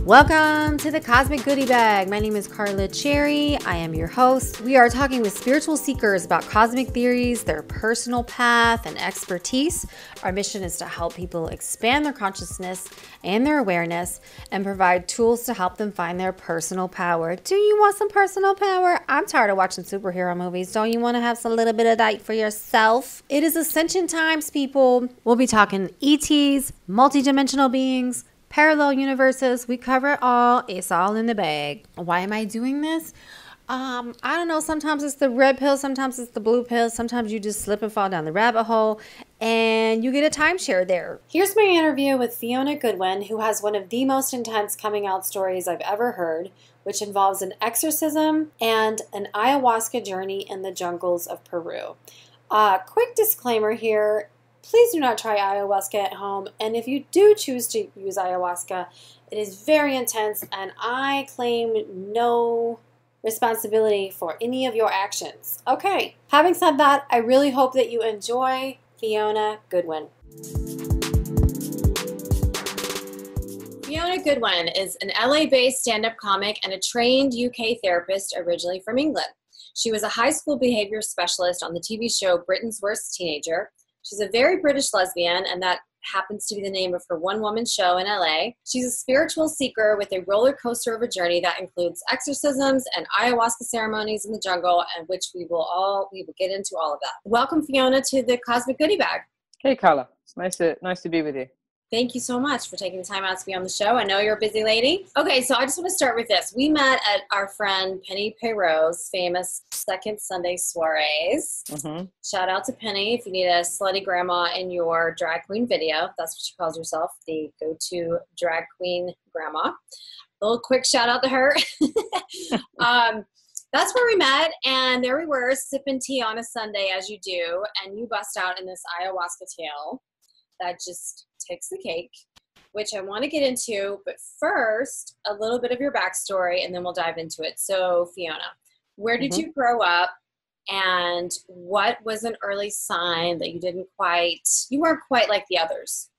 Welcome to the Cosmic Goodie Bag. My name is Carla Cherry. I am your host. We are talking with spiritual seekers about cosmic theories, their personal path, and expertise. Our mission is to help people expand their consciousness and their awareness and provide tools to help them find their personal power. Do you want some personal power? I'm tired of watching superhero movies. Don't you want to have some little bit of that for yourself? It is ascension times, people. We'll be talking ETs, multidimensional beings, parallel universes. We cover it all. It's all in the bag. Why am I doing this? I don't know. Sometimes it's the red pill. Sometimes it's the blue pill. Sometimes you just slip and fall down the rabbit hole and you get a timeshare there. Here's my interview with Fiona Goodwin, who has one of the most intense coming out stories I've ever heard, which involves an exorcism and an ayahuasca journey in the jungles of Peru. Quick disclaimer here. Please do not try ayahuasca at home, and if you do choose to use ayahuasca, it is very intense, and I claim no responsibility for any of your actions. Okay, having said that, I really hope that you enjoy Fiona Goodwin. Fiona Goodwin is an LA-based stand-up comic and a trained UK therapist originally from England. She was a high school behavior specialist on the TV show Britain's Worst Teenager. She's a very British lesbian, and that happens to be the name of her one-woman show in LA. She's a spiritual seeker with a roller coaster of a journey that includes exorcisms and ayahuasca ceremonies in the jungle, and which we will get into all of that. Welcome, Fiona, to the Cosmic Goodie Bag. Hey, Carla. It's nice to be with you. Thank you so much for taking the time out to be on the show. I know you're a busy lady. Okay, so I just want to start with this. We met at our friend Penny Perot's famous Second Sunday soirees. Mm-hmm. Shout out to Penny if you need a slutty grandma in your drag queen video. That's what she calls herself, the go-to drag queen grandma. A little quick shout out to her. That's where we met, and there we were sipping tea on a Sunday, as you do, and you bust out in this ayahuasca tale that just takes the cake, which I want to get into. But first, a little bit of your backstory, and then we'll dive into it. So, Fiona, where did you grow up, and what was an early sign that you weren't quite like the others?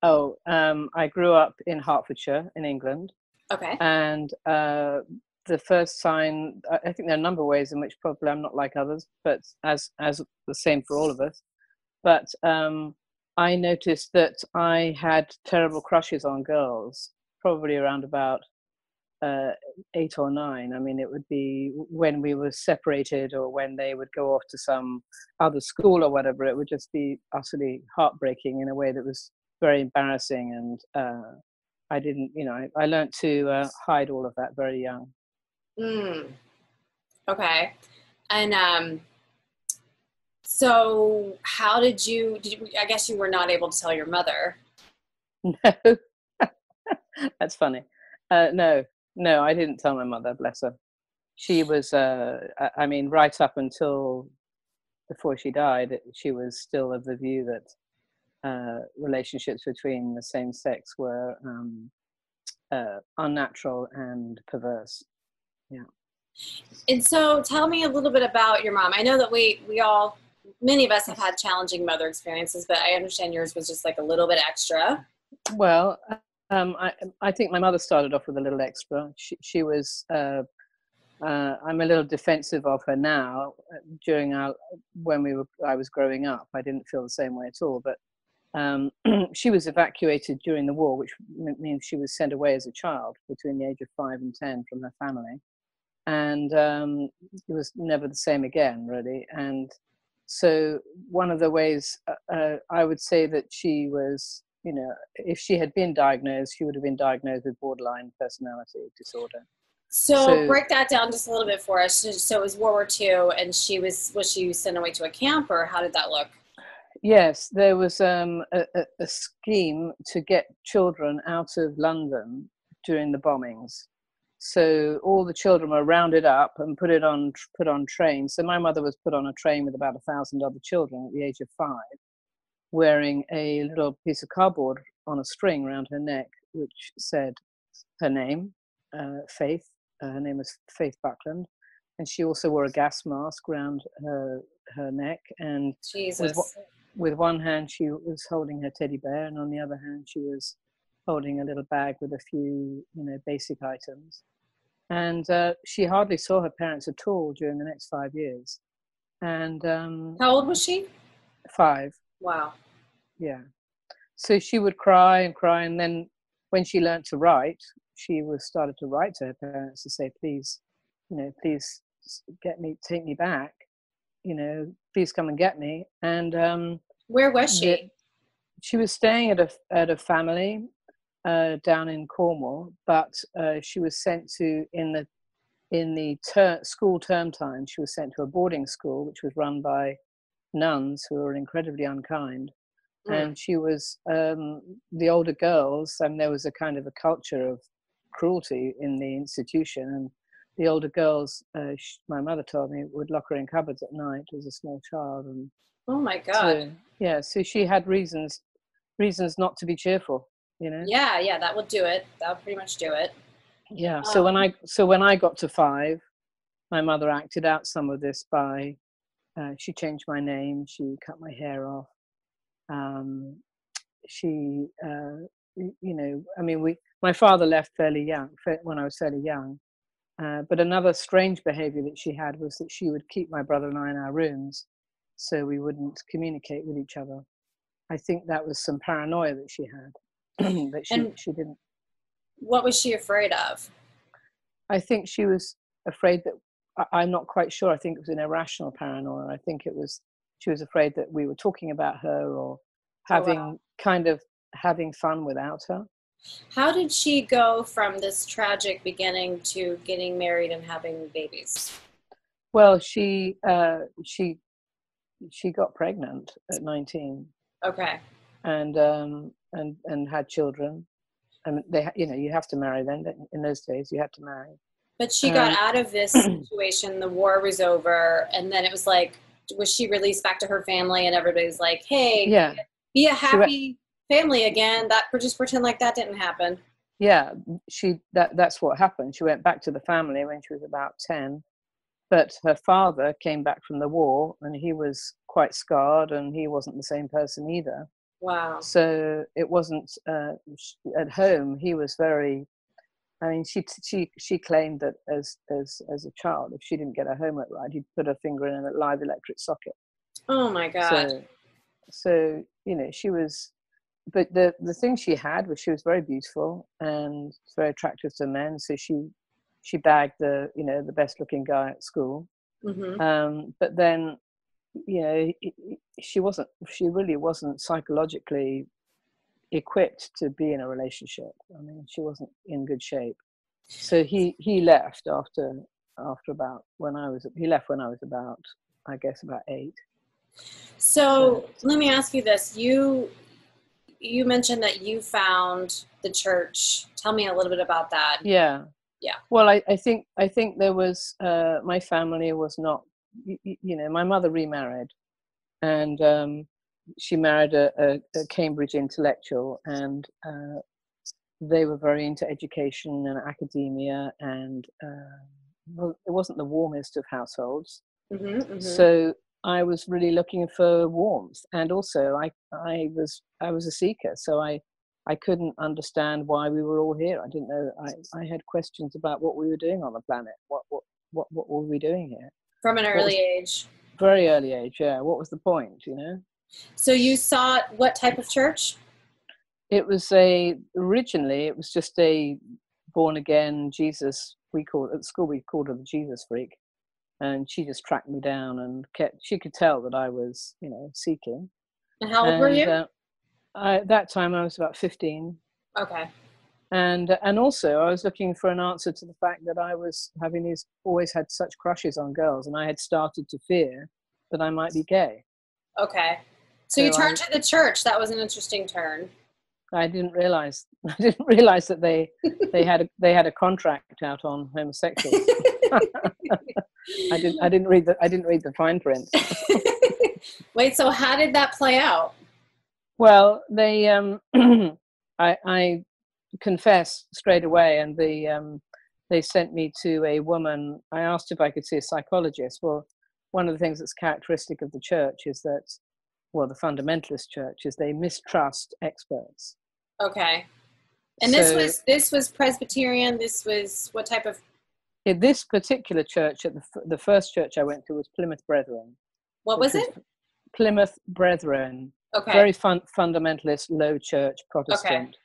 Oh, I grew up in Hertfordshire in England. Okay. And the first sign, I think there are a number of ways in which probably I'm not like others, but as the same for all of us. But I noticed that I had terrible crushes on girls, probably around about 8 or 9. I mean, it would be when we were separated or when they would go off to some other school or whatever. It would just be utterly heartbreaking in a way that was very embarrassing. And I didn't, I learned to hide all of that very young. Okay. And so how did you, I guess you were not able to tell your mother. No, that's funny. No, I didn't tell my mother, bless her. She was, right up until before she died, she was still of the view that relationships between the same sex were unnatural and perverse. Yeah. And so tell me a little bit about your mom. I know that many of us have had challenging mother experiences, but I understand yours was just like a little bit extra. Well, I think my mother started off with a little extra. She was, I'm a little defensive of her now. When I was growing up, I didn't feel the same way at all, but she was evacuated during the war, which means she was sent away as a child between the age of 5 and 10 from her family. And it was never the same again, really. And so one of the ways I would say that she was, if she had been diagnosed, she would have been diagnosed with borderline personality disorder. So break that down just a little bit for us. So it was World War II, and was she sent away to a camp, or how did that look? Yes, there was a scheme to get children out of London during the bombings. So all the children were rounded up and put on trains. So my mother was put on a train with about 1,000 other children at the age of 5, wearing a little piece of cardboard on a string around her neck, which said her name, Faith. Her name was Faith Buckland, and she also wore a gas mask around her neck. And Jesus. With one hand she was holding her teddy bear, and on the other hand she was holding a little bag with a few, basic items. And she hardly saw her parents at all during the next 5 years. And how old was she? 5. Wow. Yeah. So she would cry, and then when she learned to write, she started to write to her parents to say, please, please take me back, please come and get me. And where was she? She was staying at a family down in Cornwall, but she was sent to in the school term time. She was sent to a boarding school, which was run by nuns who were incredibly unkind. And she was the older girls, and there was a kind of a culture of cruelty in the institution. And the older girls, my mother told me, would lock her in cupboards at night as a small child. And oh my God! So she had reasons not to be cheerful. Yeah, that would do it. That would pretty much do it. Yeah. So when I got to 5, my mother acted out some of this by she changed my name, she cut my hair off. She, my father left fairly young, when I was fairly young. But another strange behavior that she had was that she would keep my brother and I in our rooms so we wouldn't communicate with each other. I think that was some paranoia that she had. That she didn't. What was she afraid of? I think she was afraid that, I'm not quite sure. I think it was an irrational paranoia. I think she was afraid that we were talking about her or having fun without her. How did she go from this tragic beginning to getting married and having babies? Well, she got pregnant at 19. Okay. And had children. I mean, you have to marry then. In those days, you had to marry. But she got out of this situation. The war was over, and then it was like, was she released back to her family? And everybody's like, "Hey, yeah, be a happy family again." Just pretend like that didn't happen. Yeah, that's what happened. She went back to the family when she was about 10. But her father came back from the war, and he was quite scarred, and he wasn't the same person either. Wow. So it wasn't at home. He was very. I mean, she claimed that as a child, if she didn't get her homework right, he'd put her finger in a live electric socket. Oh my God. So she was. But the thing she had was she was very beautiful and very attractive to men. So she bagged the best looking guy at school. Mm-hmm. But then she really wasn't psychologically equipped to be in a relationship. I mean, she wasn't in good shape. So he left after about he left when I was about, I guess, about 8. So let me ask you this. You mentioned that you found the church. Tell me a little bit about that. Yeah. Well, I think there was my family was not. My mother remarried, and she married a Cambridge intellectual, and they were very into education and academia, and it wasn't the warmest of households. Mm-hmm, mm-hmm. So I was really looking for warmth, and also I was a seeker, so I couldn't understand why we were all here. I didn't know. I had questions about what we were doing on the planet. What were we doing here? From an early age. Very early age, yeah. What was the point, So you sought what type of church? It was originally it was just a born again Jesus. At school we called her the Jesus freak, and she just tracked me down and she could tell that I was, seeking. And how old were you? At that time I was about 15. Okay. And also I was looking for an answer to the fact that I was always had such crushes on girls, and I had started to fear that I might be gay. Okay. So you turned to the church. That was an interesting turn. I didn't realize that they had a contract out on homosexuals. I didn't read the fine print. Wait, so how did that play out? Well, they I confessed straight away, and they sent me to a woman. I asked if I could see a psychologist. Well, one of the things that's characteristic of the church is that, well, the fundamentalist church is they mistrust experts. Okay. And so, this was Presbyterian. This was what type of? In this particular church, at the first church I went to was Plymouth Brethren. What was it? Plymouth Brethren. Okay. Very fundamentalist, low church, Protestant. Okay.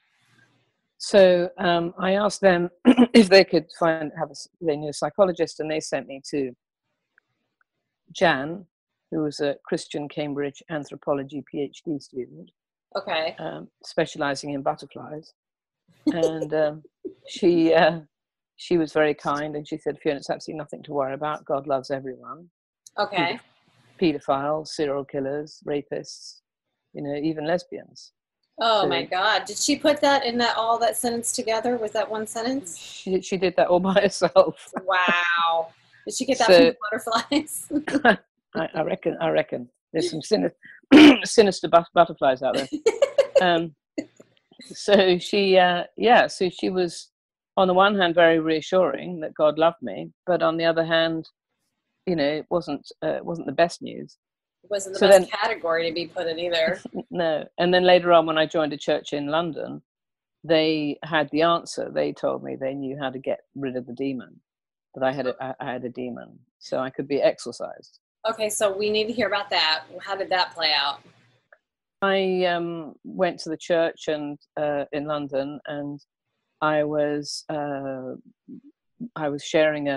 So I asked them if they could they knew a psychologist, and they sent me to Jan, who was a Christian Cambridge anthropology PhD student. Okay. Specializing in butterflies. And she was very kind, and she said, Fiona, it's absolutely nothing to worry about. God loves everyone. Okay. Pedophiles, serial killers, rapists, even lesbians. Oh, so, my God. Did she put that in all that sentence together? Was that one sentence? She did that all by herself. Wow. Did she get that from the butterflies? I reckon. There's some sinister butterflies out there. So she was, on the one hand, very reassuring that God loved me, but on the other hand, it wasn't the best news. It wasn't the best category to be put in either. No. And then later on, when I joined a church in London, they had the answer. They told me they knew how to get rid of the demon, that I had a demon, so I could be exorcised. Okay, so we need to hear about that. How did that play out? I went to the church and in London, and I was sharing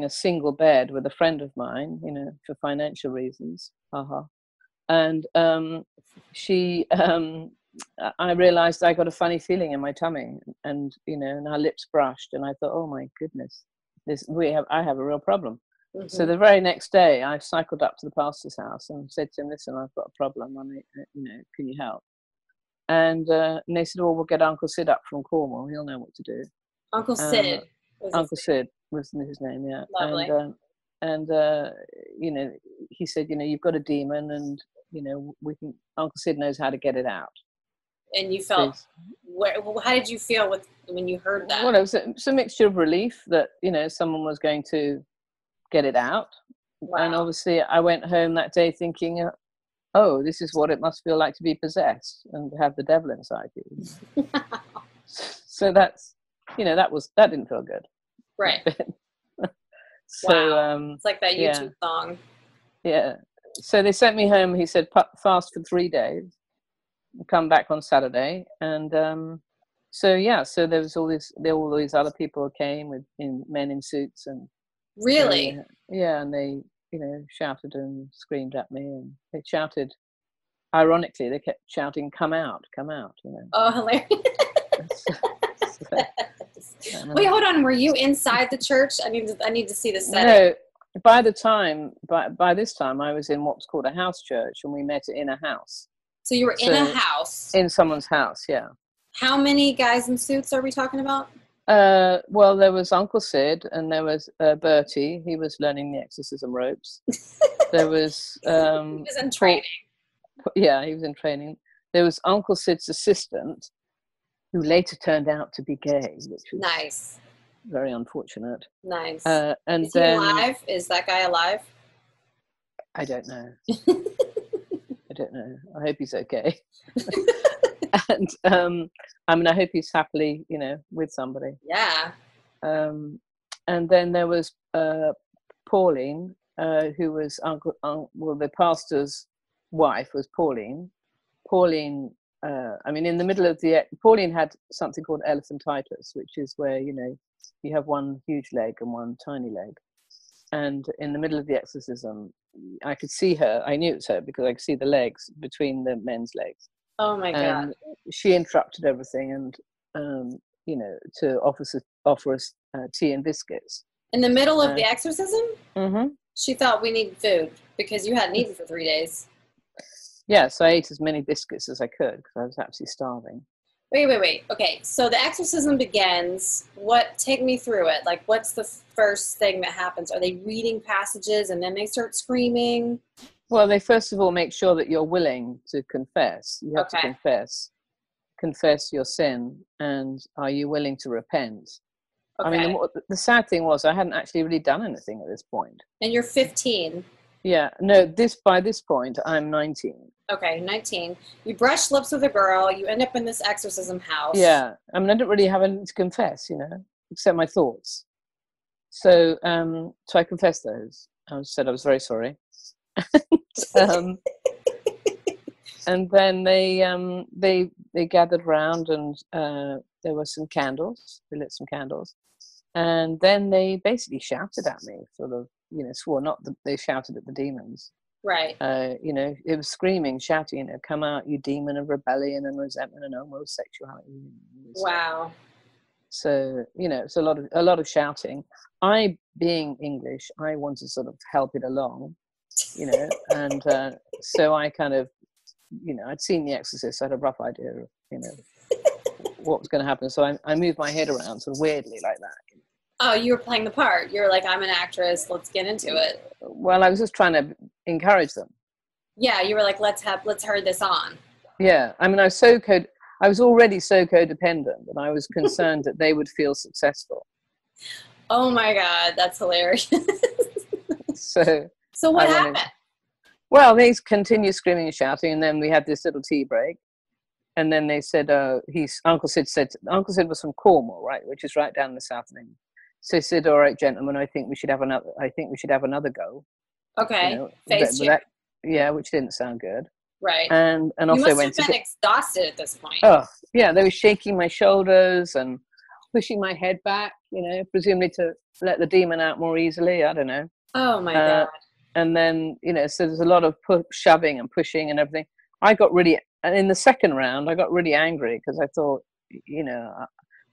a single bed with a friend of mine, for financial reasons. And I realized I got a funny feeling in my tummy, and and our lips brushed, and I thought, oh my goodness, I have a real problem. Mm-hmm. So the very next day, I cycled up to the pastor's house and said to him, listen, I've got a problem. Can you help? And they said, well, we'll get Uncle Sid up from Cornwall. He'll know what to do. Uncle Sid. Uncle Sid was his name, yeah. Lovely. And he said, you've got a demon, and, Uncle Sid knows how to get it out. And you felt, how did you feel when you heard that? Well, it was a mixture of relief that, someone was going to get it out. Wow. And obviously I went home that day thinking, oh, this is what it must feel like to be possessed and have the devil inside you. So that's, that didn't feel good. Right. So, wow. It's like that YouTube song. Yeah. So they sent me home. He said, fast for 3 days, come back on Saturday. And so there was all these other people who came men in suits, and really, and they shouted and screamed at me, and they shouted, ironically, they kept shouting, come out. Oh, hilarious. Wait, hold on, were you inside the church? I need to see the setting. No, by this time I was in what's called a house church, and we met in a house. So you were in a house? In someone's house, yeah. How many guys in suits are we talking about? Well, there was Uncle Sid, and there was Bertie. He was learning the exorcism ropes. There was he was in training. Yeah, he was in training. There was Uncle Sid's assistant, who later turned out to be gay, which was nice. Very unfortunate. Nice. And is he alive? Is that guy alive? I don't know. I don't know. I hope he's okay. And I hope he's happily, with somebody. Yeah. And then there was Pauline, who was the pastor's wife was Pauline. Pauline, in the middle of Pauline had something called elephantitis, which is where, you have one huge leg and one tiny leg. And in the middle of the exorcism, I could see her. I knew it was her because I could see the legs between the men's legs. Oh my God. And she interrupted everything and, to offer us tea and biscuits. In the middle of the exorcism? Mm-hmm. She thought we needed food because you hadn't eaten for 3 days. Yeah, so I ate as many biscuits as I could because I was absolutely starving. Wait. Okay, so the exorcism begins. Take me through it. Like, what's the first thing that happens? Are they reading passages and then they start screaming? Well, they first of all make sure that you're willing to confess. You have to confess your sin, and are you willing to repent? Okay. The sad thing was I hadn't actually really done anything at this point. And you're 15. Yeah, no. By this point, I'm 19. Okay, 19. You brush lips with a girl. You end up in this exorcism house. Yeah. I mean, I didn't really have anything to confess, you know, except my thoughts. So, so I confessed those. I said I was very sorry. And then they gathered around, and there were some candles. They lit some candles, and then they basically shouted at me, sort of, you know, swore. Not that they shouted at the demons, Right. you know, it was screaming, shouting, you know, come out, you demon of rebellion and resentment and homosexuality. Wow. So, you know, it's a lot of shouting. I, being English, I wanted to sort of help it along, you know, and so I kind of, you know, I'd seen The Exorcist, so I had a rough idea of, you know, what was going to happen. So I moved my head around sort of weirdly like that. Oh, you were playing the part. You were like, I'm an actress. Let's get into it. Well, I was just trying to encourage them. Yeah, you were like, let's herd this on. Yeah, I mean, I was already so codependent, and I was concerned that they would feel successful. Oh my God, that's hilarious. So what happened? Well, they continued screaming and shouting, and then we had this little tea break. And then they said, Uncle Sid was from Cornwall, right, which is right down in the south of England. So he said, all right, gentlemen, I think we should have another go. Okay. You know, yeah, which didn't sound good. Right. And off they went. You must have been exhausted at this point. Oh, yeah, they were shaking my shoulders and pushing my head back, you know, presumably to let the demon out more easily. I don't know. Oh my God. And then, you know, so there's a lot of shoving and pushing and everything. And in the second round, I got really angry because I thought, you know,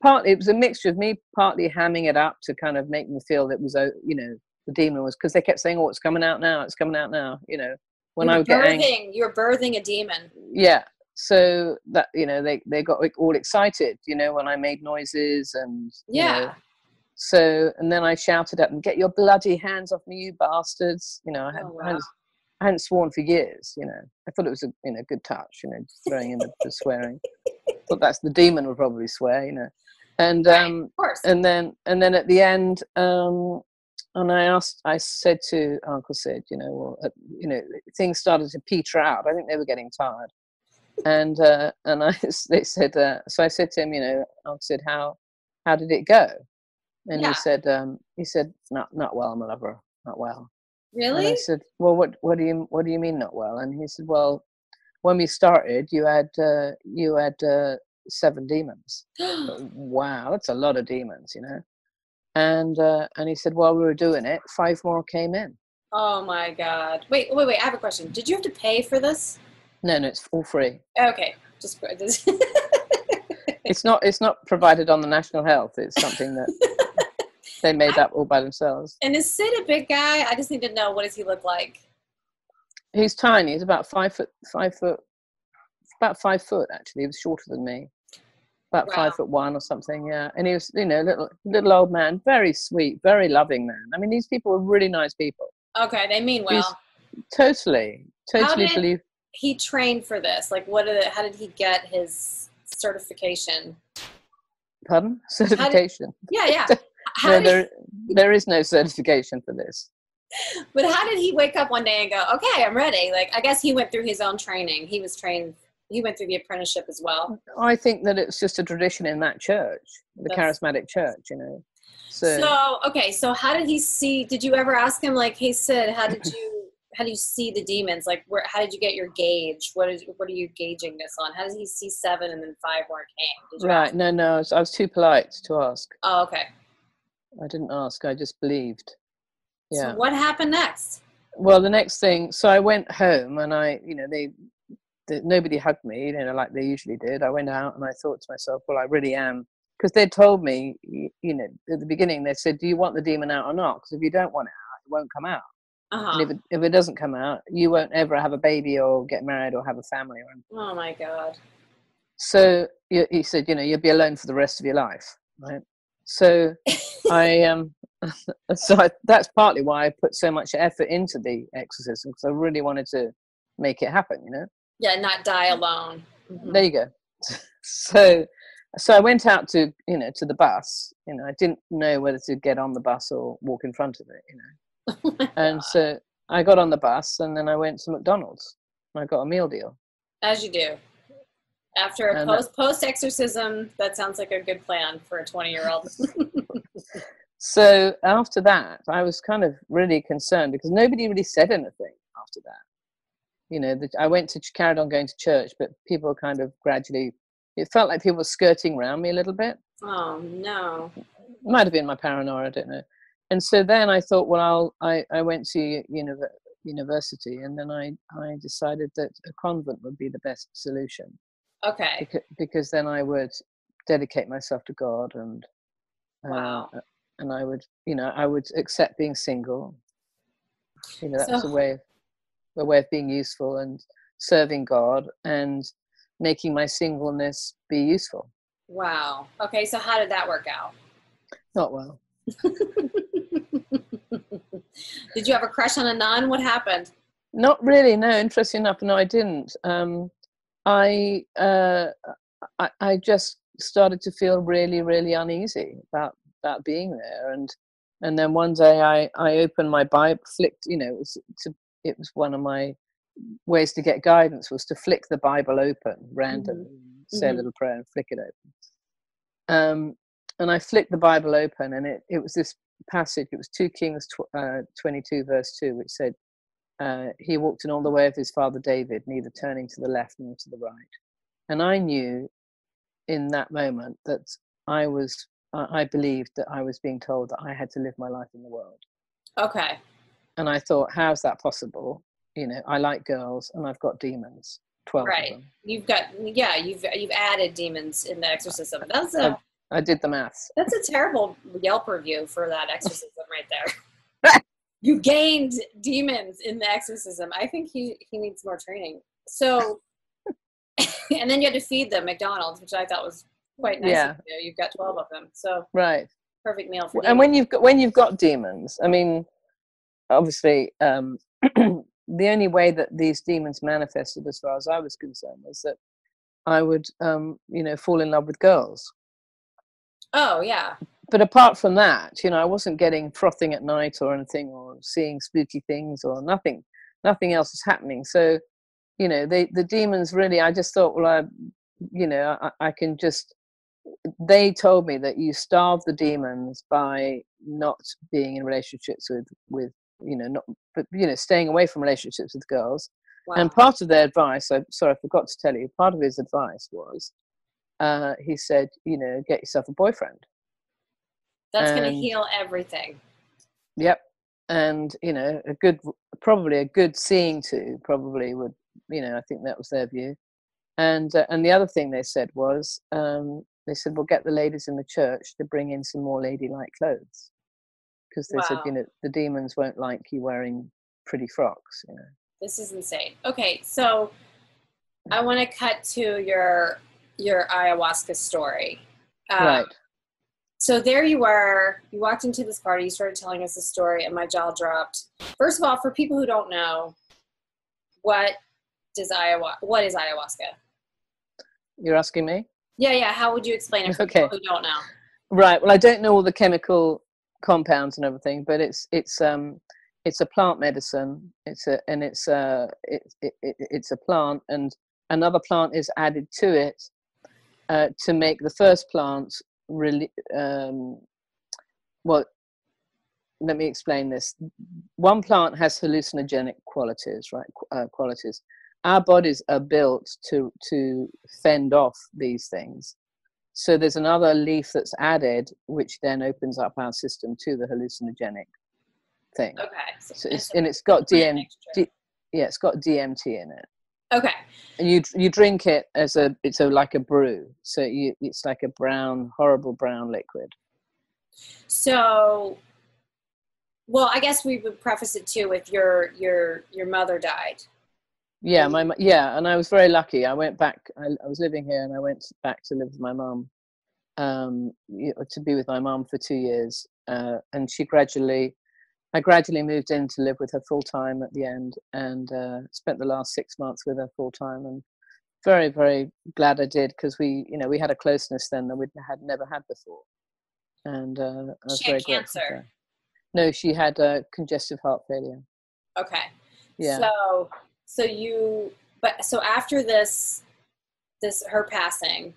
partly it was a mixture of me partly hamming it up to kind of make me feel that it was, you know, the demon was, because they kept saying, oh, it's coming out now, you know, when I would get angry. You were birthing a demon. Yeah. So that, you know, they got all excited, you know, when I made noises and, you know, so, and then I shouted at them, get your bloody hands off me, you bastards. You know, I hadn't sworn for years, you know. I thought it was a, you know, good touch, you know, just throwing in the swearing. Thought that's the demon would probably swear, you know. And of course. and then at the end, and I said to Uncle Sid, you know, well, you know, things started to peter out. I think they were getting tired. And they said, so I said to him, you know, Uncle Sid, how did it go? And he said, not well, my lover, not well. Really? And I said, well, what do you mean not well? And he said, well, when we started, you had 7 demons. Wow, that's a lot of demons, you know. And he said, while we were doing it, 5 more came in. Oh my God! Wait! I have a question. Did you have to pay for this? No, it's all free. Okay, just it's not provided on the National Health. It's something that they made up all by themselves. And is Sid a big guy? I just need to know, what does he look like? He's tiny. He's about 5 foot. About 5 foot actually. He was shorter than me. About 5'1" or something. Yeah, and he was, you know, little old man, very sweet, very loving man. I mean, these people are really nice people. Okay, they mean well. Totally believe. He trained for this? Like, how did he get his certification? Pardon? Certification? Yeah. There is no certification for this. But how did he wake up one day and go, okay, I'm ready? Like, I guess he went through his own training. He was trained. He went through the apprenticeship as well. I think that it's just a tradition in that church, the charismatic church, you know. So how did he see? Did you ever ask him, like, hey, Sid, how do you see the demons? Like, how did you get your gauge? What are you gauging this on? How did he see 7 and then 5 more came? Right. No. I was too polite to ask. Oh, okay. I didn't ask. I just believed. Yeah. So what happened next? Well, the next thing, so I went home and nobody hugged me, you know, like they usually did. I went out and I thought to myself, well, I really am. Because they told me, you know, at the beginning, they said, do you want the demon out or not? Because if you don't want it out, it won't come out. Uh-huh. And if it doesn't come out, you won't ever have a baby or get married or have a family or anything. Oh, my God. So he said, you know, you'll be alone for the rest of your life, right? So that's partly why I put so much effort into the exorcism, because I really wanted to make it happen, you know? Yeah, not die alone. Mm-hmm. There you go. So I went out to the bus. You know, I didn't know whether to get on the bus or walk in front of it, you know. Oh, and so I got on the bus and then I went to McDonald's, I got a meal deal. As you do. After a post exorcism, that sounds like a good plan for a 20-year-old. So after that, I was kind of really concerned because nobody really said anything after that. You know, I carried on going to church, but people kind of gradually, it felt like people were skirting around me a little bit. Oh, no. Might have been my paranoia, I don't know. And so then I thought, well, I went to university, and then I decided that a convent would be the best solution. Okay. Because then I would dedicate myself to God, and wow. And I would accept being single. You know, that's a way of being useful and serving God and making my singleness be useful. Wow. Okay, so how did that work out? Not well. Did you have a crush on a nun? What happened? Not really. No, interesting enough, no, I didn't. I just started to feel really, really uneasy about being there, and then one day I opened my Bible, flicked. You know, it was one of my ways to get guidance was to flick the Bible open randomly, say a little prayer and flick it open. And I flicked the Bible open, and it was this passage. It was 2 Kings 22 verse 2, which said, he walked in all the way of his father David, neither turning to the left nor to the right. And I knew in that moment that I believed that I was being told that I had to live my life in the world. Okay. And I thought, how's that possible? You know, I like girls and I've got demons, 12 right. of them. You've added demons in the exorcism. I did the maths. That's a terrible Yelp review for that exorcism right there. You gained demons in the exorcism. I think he needs more training. So, and then you had to feed them McDonald's, which I thought was quite nice of you. You've got 12 of them. So right. Perfect meal for demons. And when you've got demons, I mean, obviously, the only way that these demons manifested, as far as I was concerned, was that I would, fall in love with girls. Oh, yeah. But apart from that, I wasn't getting frothing at night or anything, or seeing spooky things, or nothing else was happening. So, the demons really, I just thought, well, I can just, they told me that you starve the demons by not being in relationships with staying away from relationships with girls. Wow. And part of their advice, I forgot to tell you, part of his advice was, he said, get yourself a boyfriend. That's going to heal everything. Yep. And, probably a good seeing to probably would, I think that was their view. And the other thing they said was, they said, well, get the ladies in the church to bring in some more ladylike clothes. Because they said, the demons won't like you wearing pretty frocks, This is insane. Okay, so I want to cut to your ayahuasca story. Right. So there you were, you walked into this party, you started telling us the story, and my jaw dropped. First of all, for people who don't know, what is ayahuasca? You're asking me? Yeah. How would you explain it for people who don't know? Right. Well, I don't know all the chemical compounds and everything, but it's a plant medicine. It's a plant, and another plant is added to it to make the first plant really. Well, let me explain this. One plant has hallucinogenic qualities, right? Qualities. Our bodies are built to fend off these things. So there's another leaf that's added, which then opens up our system to the hallucinogenic thing. Okay. So it's got it's got DMT in it. Okay. And you drink it it's like a brew. So it's like a horrible brown liquid. So, well, I guess we would preface it too with your mother died. Yeah, and I was very lucky. I went back. I was living here, and I went back to live with my mum, to be with my mum for 2 years. And I gradually moved in to live with her full time at the end, and spent the last 6 months with her full time. And very, very glad I did, because we had a closeness then that we had never had before. And I was very grateful. She had cancer. No, she had congestive heart failure. Okay. Yeah. So you But so after this her passing,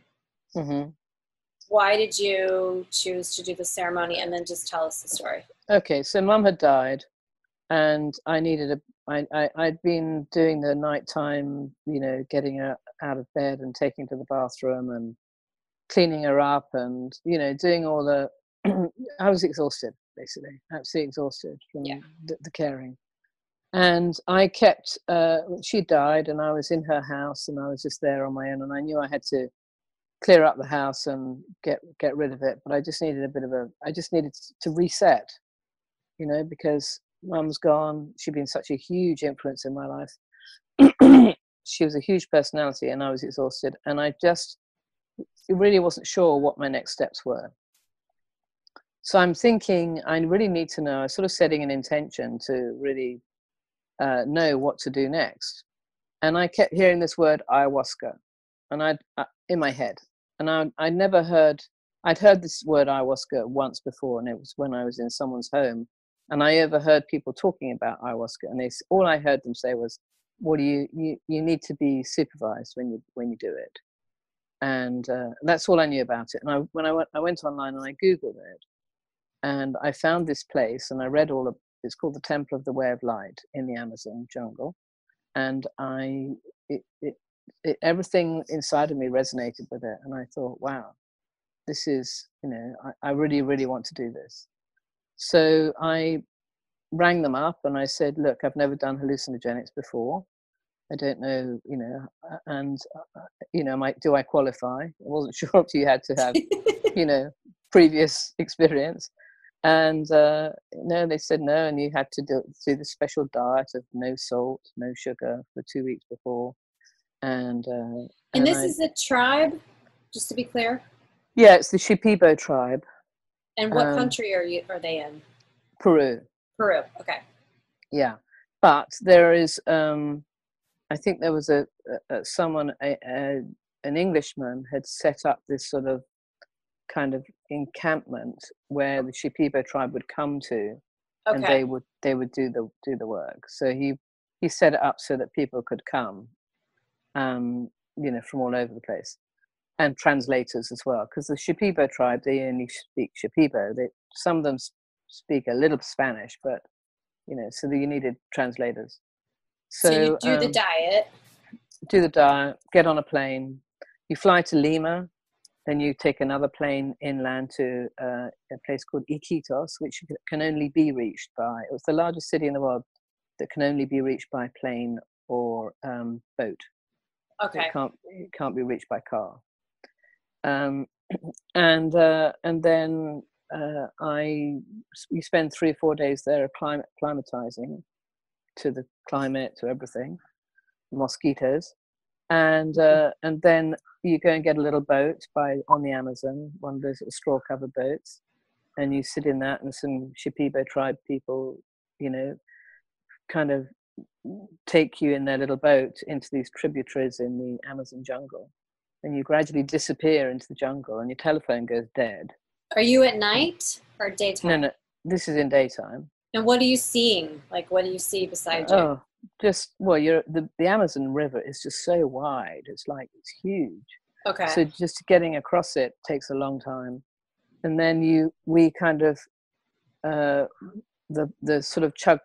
why did you choose to do the ceremony? And then just tell us the story. Okay, so Mum had died, and I needed I'd been doing the nighttime, getting her out of bed and taking her to the bathroom and cleaning her up and, doing all the, I was exhausted, basically, absolutely exhausted from the caring. And I kept, she died and I was in her house and I was just there on my own, and I knew I had to clear up the house and get rid of it. But I just needed I just needed to reset, because Mum's gone. She'd been such a huge influence in my life. She was a huge personality and I was exhausted, and I really wasn't sure what my next steps were. So I'm thinking I really need to know, I was sort of setting an intention to really know what to do next. And I kept hearing this word ayahuasca, and in my head, and I'd heard this word ayahuasca once before, and it was when I was in someone's home, and I overheard people talking about ayahuasca, and all I heard them say was, "What do you need to be supervised when you do it," and that's all I knew about it. And I went online and I Googled it, and I found this place, and I read it's called the Temple of the Way of Light in the Amazon jungle, and everything inside of me resonated with it, and I thought, wow, this is, I really, really want to do this. So I rang them up and I said, look, I've never done hallucinogenics before. I don't know, and, do I qualify? I wasn't sure if you had to have, previous experience. And no, they said no, and you had to do the special diet of no salt, no sugar for 2 weeks before. And this is a tribe, just to be clear? Yeah, it's the Shipibo tribe. And what country are they in? Peru. Peru, okay. Yeah, but there is, I think there was someone, an Englishman had set up this sort of kind of encampment where the Shipibo tribe would come to, and they would do the work. So he set it up so that people could come, from all over the place, and translators as well, because the Shipibo tribe, they only speak Shipibo. Some of them speak a little Spanish, but so that you needed translators. So you do the diet. Do the diet, get on a plane, you fly to Lima, then you take another plane inland to a place called Iquitos, which can only be reached by, it was the largest city in the world that can only be reached by plane or boat. Okay. It can't be reached by car. And then we spend 3 or 4 days there acclimatizing to the climate, to everything, mosquitoes, and then you go and get a little boat on the Amazon, one of those little straw-covered boats, and you sit in that, and some Shipibo tribe people, kind of take you in their little boat into these tributaries in the Amazon jungle, and you gradually disappear into the jungle, and your telephone goes dead. Are you at night or daytime? No, this is in daytime. And what are you seeing? Like, what do you see beside you? Oh, the Amazon River is just so wide. It's huge. Okay. So just getting across it takes a long time, and then we kind of the sort of chug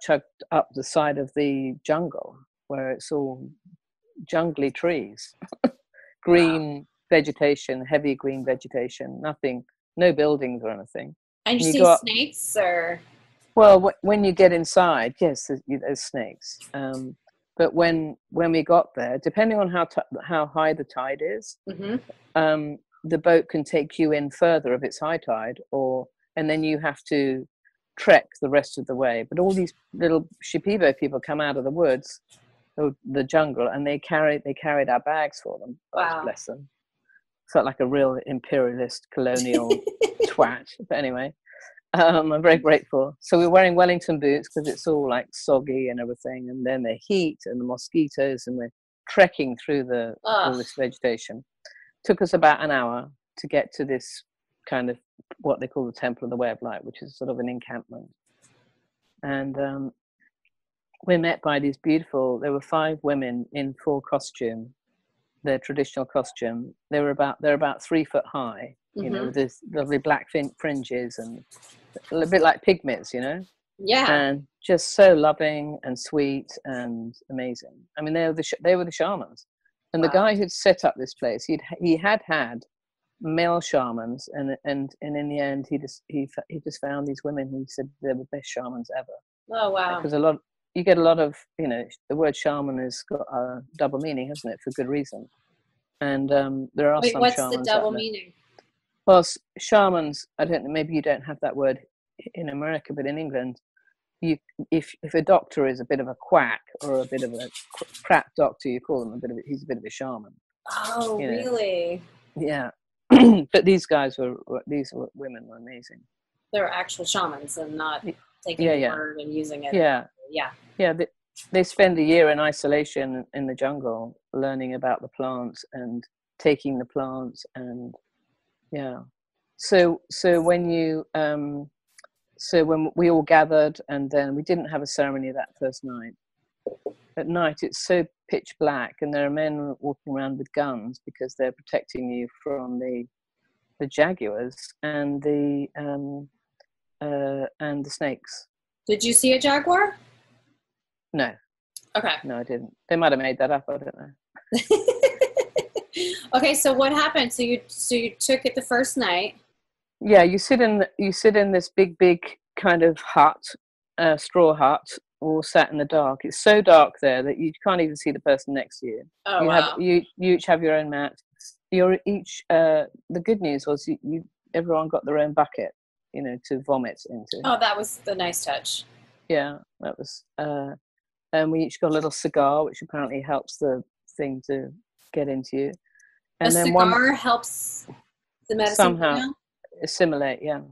up the side of the jungle where it's all jungly trees, green vegetation, heavy green vegetation, no buildings or anything. And you see snakes or? Well, when you get inside, yes, there's snakes. But when we got there, depending on how high the tide is, the boat can take you in further if it's high tide, and then you have to trek the rest of the way. But all these little Shipibo people come out of the woods, the jungle, and they carried our bags for them. Wow. Bless them. Felt like a real imperialist colonial twat. But anyway. I'm very grateful. So we're wearing Wellington boots because it's all soggy and everything, and then the heat and the mosquitoes, and we're trekking through all this vegetation. Took us about an hour to get to this kind of what they call the Temple of the Way of Light, which is sort of an encampment. And we're met by these beautiful, there were 5 women in full costume, their traditional costume. They're about 3 foot high, you know, with this lovely black fringes and a bit like pygmies, you know. Yeah. And just so loving and sweet and amazing. I mean, they were the shamans. And the guy who'd set up this place, he had male shamans, and in the end, he just found these women who said they were the best shamans ever. Oh wow! Because you get a lot of, you know, the word shaman has got a double meaning, hasn't it? For good reason. And there are some what's shamans. The double meaning? Well, shamans. I don't know. Maybe you don't have that word in America, but in England, if a doctor is a bit of a quack or a bit of a crap doctor, you call him he's a bit of a shaman. Oh, you know? Really? Yeah. But these women were amazing. They're actual shamans and not taking the word and using it. Yeah. They spend a year in isolation in the jungle, learning about the plants and taking the plants, and So when we all gathered, and then we didn't have a ceremony that first night. At night, it's so pitch black, and there are men walking around with guns because they're protecting you from the jaguars and the snakes. Did you see a jaguar? No. Okay. No, I didn't. They might have made that up. I don't know. Okay, so what happened? So you took it the first night. Yeah, you sit in this big kind of hut, straw hut, all sat in the dark. It's so dark there that you can't even see the person next to you. Oh, wow. You each have your own mat. You're each. The good news was everyone got their own bucket, you know, to vomit into. Oh, that was the nice touch. Yeah, that was. And we each got a little cigar, which apparently helps the thing to get into you. And then cigar helps the medicine somehow assimilate. Yeah. Okay.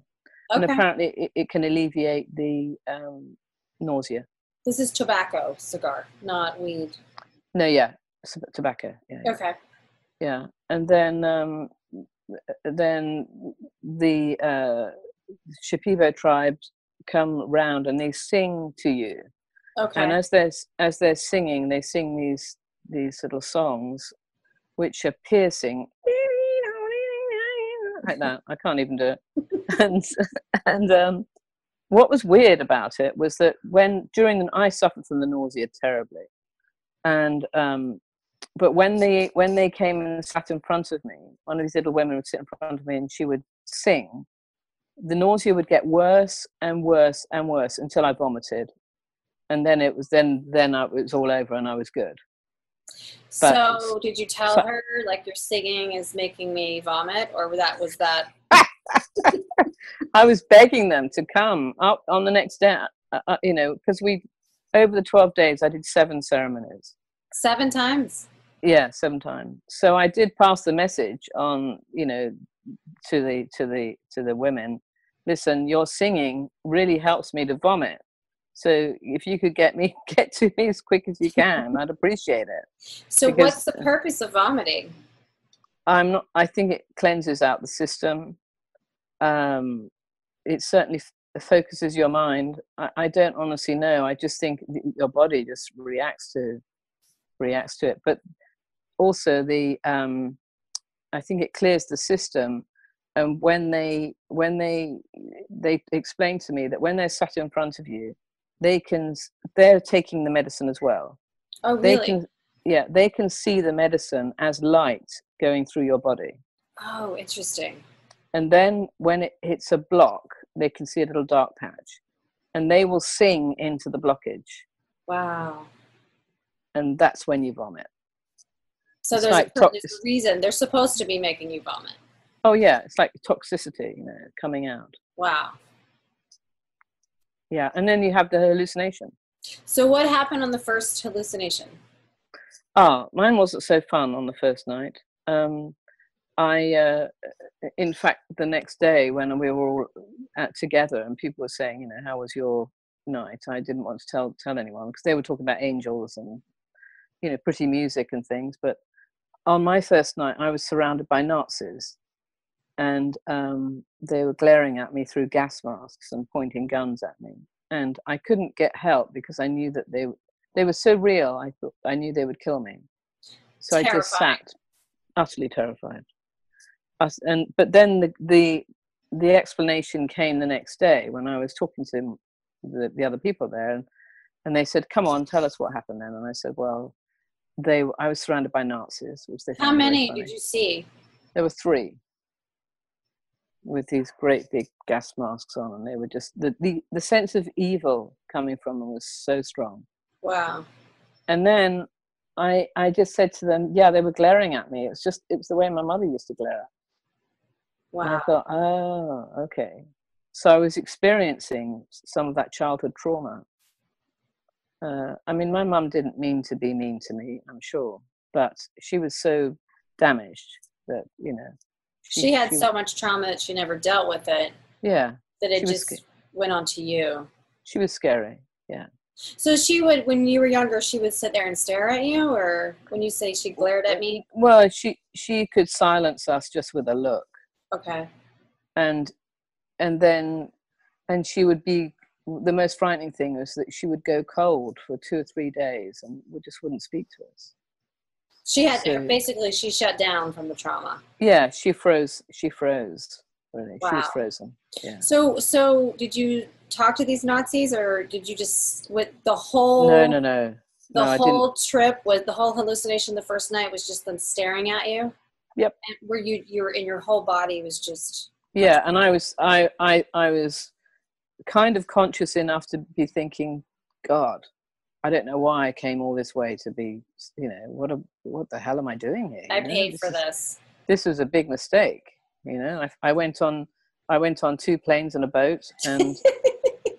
And apparently it can alleviate the nausea. This is tobacco cigar, not weed. No, yeah, tobacco. Yeah. Okay. Yeah, and then the Shipibo tribes come round and they sing to you. Okay. And as they're singing, they sing these little songs, which are piercing, like that. I can't even do it. And what was weird about it was that I suffered from the nausea terribly, and but when they came and sat in front of me, one of these little women would sit in front of me and she would sing. The nausea would get worse and worse and worse until I vomited, and then it was all over and I was good. So did you tell her, like, your singing is making me vomit, or was that? I was begging them to come up on the next day, you know, because over the 12 days I did 7 ceremonies. 7 times? Yeah, 7 times. So I did pass the message on, you know, to the women. Listen, your singing really helps me to vomit. So if you could get to me as quick as you can, I'd appreciate it. So what's the purpose of vomiting? I think it cleanses out the system. It certainly focuses your mind. I don't honestly know. I just think your body just reacts to it. But also I think it clears the system. And when they explain to me that when they're sat in front of you, they're taking the medicine as well. Oh, really? They can see the medicine as light going through your body. Oh, interesting. And then when it hits a block, they can see a little dark patch, and they will sing into the blockage. Wow. And that's when you vomit. So there's a reason they're supposed to be making you vomit. Oh yeah, it's like toxicity, you know, coming out. Wow. Yeah, and then you have the hallucination. So what happened on the first hallucination? Mine wasn't so fun on the first night. In fact, the next day when we were all together and people were saying, you know, how was your night? I didn't want to tell anyone because they were talking about angels and, you know, pretty music and things. But on my first night, I was surrounded by Nazis, and they were glaring at me through gas masks and pointing guns at me. and I couldn't get help because I knew that they were so real. I knew they would kill me. So I just sat, utterly terrified. But then the explanation came the next day when I was talking to the other people there, and they said, "Come on, tell us what happened then." And I said, "Well, I was surrounded by Nazis, which they found How many very funny. did you see? There were 3 with these great big gas masks on, and they were just the sense of evil coming from them was so strong. Wow. And then I just said to them, yeah, they were glaring at me. It was the way my mother used to glare. Wow. And I thought, oh, okay. So I was experiencing some of that childhood trauma. I mean, my mum didn't mean to be mean to me, I'm sure, but she was so damaged that, you know. She had so much trauma that she never dealt with it. Yeah. That it just went on to you. She was scary, yeah. So she would, when you were younger, she would sit there and stare at you, or when you say she glared at me? Well, she could silence us just with a look. Okay. And she would be, the most frightening thing was that she would go cold for 2 or 3 days and just wouldn't speak to us. Basically she shut down from the trauma. Yeah, she froze really. Wow. She was frozen. Yeah. So did you talk to these Nazis, or did you just, with the whole No, whole trip, was the whole hallucination the first night was just them staring at you? Yep. And were you were in your whole body was just, yeah, and I was kind of conscious enough to be thinking, God, I don't know why I came all this way to be, you know, what the hell am I doing here? I paid for this. This was a big mistake, you know. I went on 2 planes and a boat, and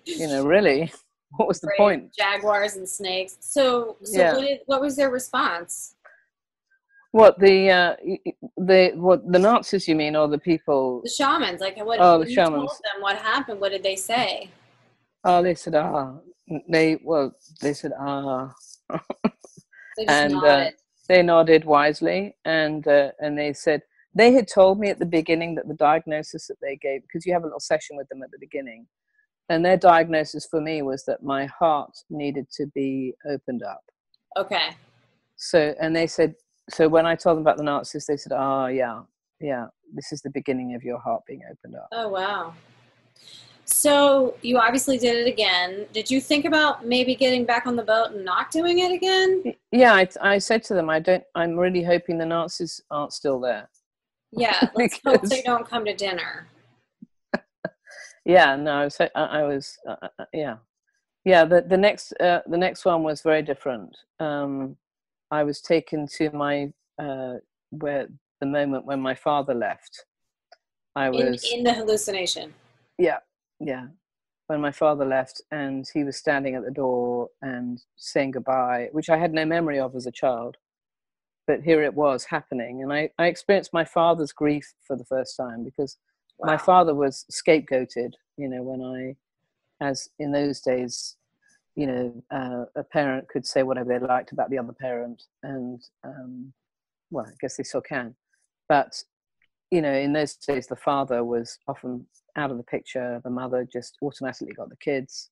you know, really, what was the point? Jaguars and snakes. So yeah. What was their response? What the Nazis, you mean, or the people? The shamans, like what? Oh, when the you shamans. told them what happened, what did they say? Oh, they said they said They just and nodded. they nodded wisely, and they said they had told me at the beginning that the diagnosis that they gave, because you have a little session with them at the beginning, and their diagnosis for me was that my heart needed to be opened up. Okay. So, and they said, so when I told them about the Nazis, they said, yeah, this is the beginning of your heart being opened up. Oh, wow. So you obviously did it again. Did you think about maybe getting back on the boat and not doing it again? Yeah, I said to them, I'm really hoping the Nazis aren't still there. Yeah, let's hope they don't come to dinner. Yeah, no, I was yeah. The next one was very different. I was taken to my where the moment when my father left. I was in the hallucination. Yeah. When my father left, and he was standing at the door and saying goodbye, which I had no memory of as a child, but here it was happening, and I experienced my father's grief for the first time, because my father was scapegoated. You know, as in those days, you know, a parent could say whatever they liked about the other parent, and well, I guess they still can, but you know, in those days, the father was often out of the picture. The mother just automatically got the kids,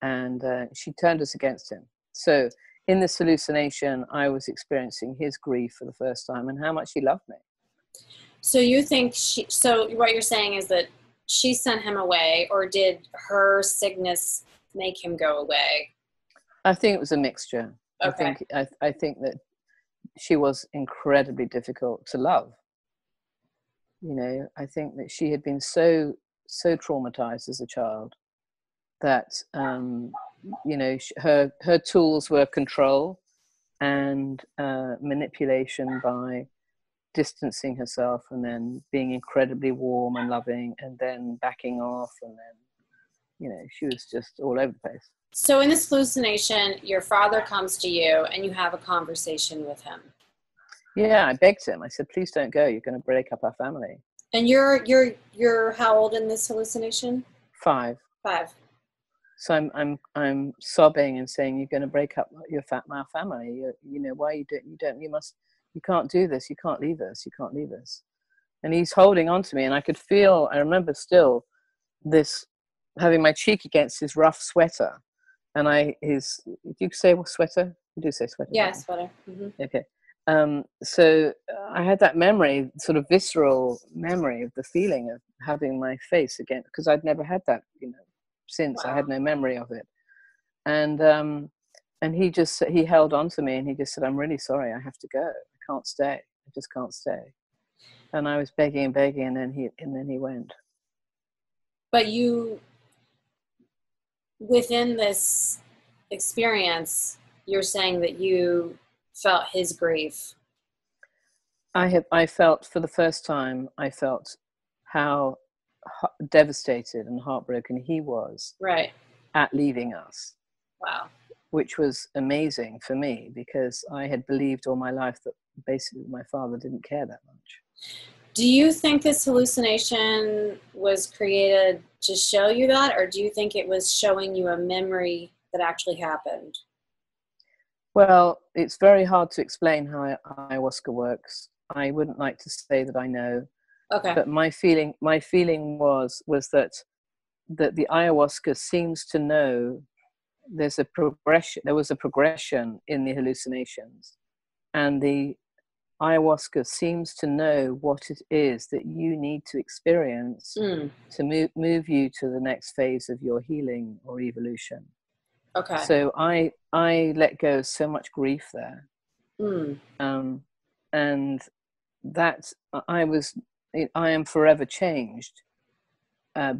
and she turned us against him. So in this hallucination, I was experiencing his grief for the first time, and how much he loved me. So you think so what you're saying is that she sent him away, or did her sickness make him go away? I think it was a mixture. Okay. I think that she was incredibly difficult to love. You know, I think that she had been so traumatized as a child that you know, her tools were control and manipulation by distancing herself, and then being incredibly warm and loving, and then backing off, and then, you know, she was just all over the place. So in this hallucination, your father comes to you and you have a conversation with him. Yeah, I begged him. I said, please don't go. You're going to break up our family. And you're how old in this hallucination? 5. So I'm sobbing and saying, you're going to break up our family. You know, why you can't do this. You can't leave us. You can't leave us. And he's holding on to me, and I remember still this having my cheek against his rough sweater, and do you say sweater? You do say sweater. Yeah, sweater. Okay. So I had that memory, sort of visceral memory of the feeling of having my face again, because I'd never had that, since. Wow. I had no memory of it. And he held on to me, and he just said, "I'm really sorry, I have to go. I can't stay. I just can't stay." And I was begging and begging, and then he went. But you, within this experience, you're saying that you felt his grief. I felt, for the first time, I felt how devastated and heartbroken he was, right, at leaving us. Wow. Which was amazing for me, because I had believed all my life that basically my father didn't care that much. Do you think this hallucination was created to show you that, or do you think it was showing you a memory that actually happened? Well, it's very hard to explain how ayahuasca works. I wouldn't like to say that I know. Okay. But my feeling was that the ayahuasca seems to know there was a progression in the hallucinations, and the ayahuasca seems to know what it is that you need to experience to move you to the next phase of your healing or evolution. Okay. So I let go so much grief there, and that I am forever changed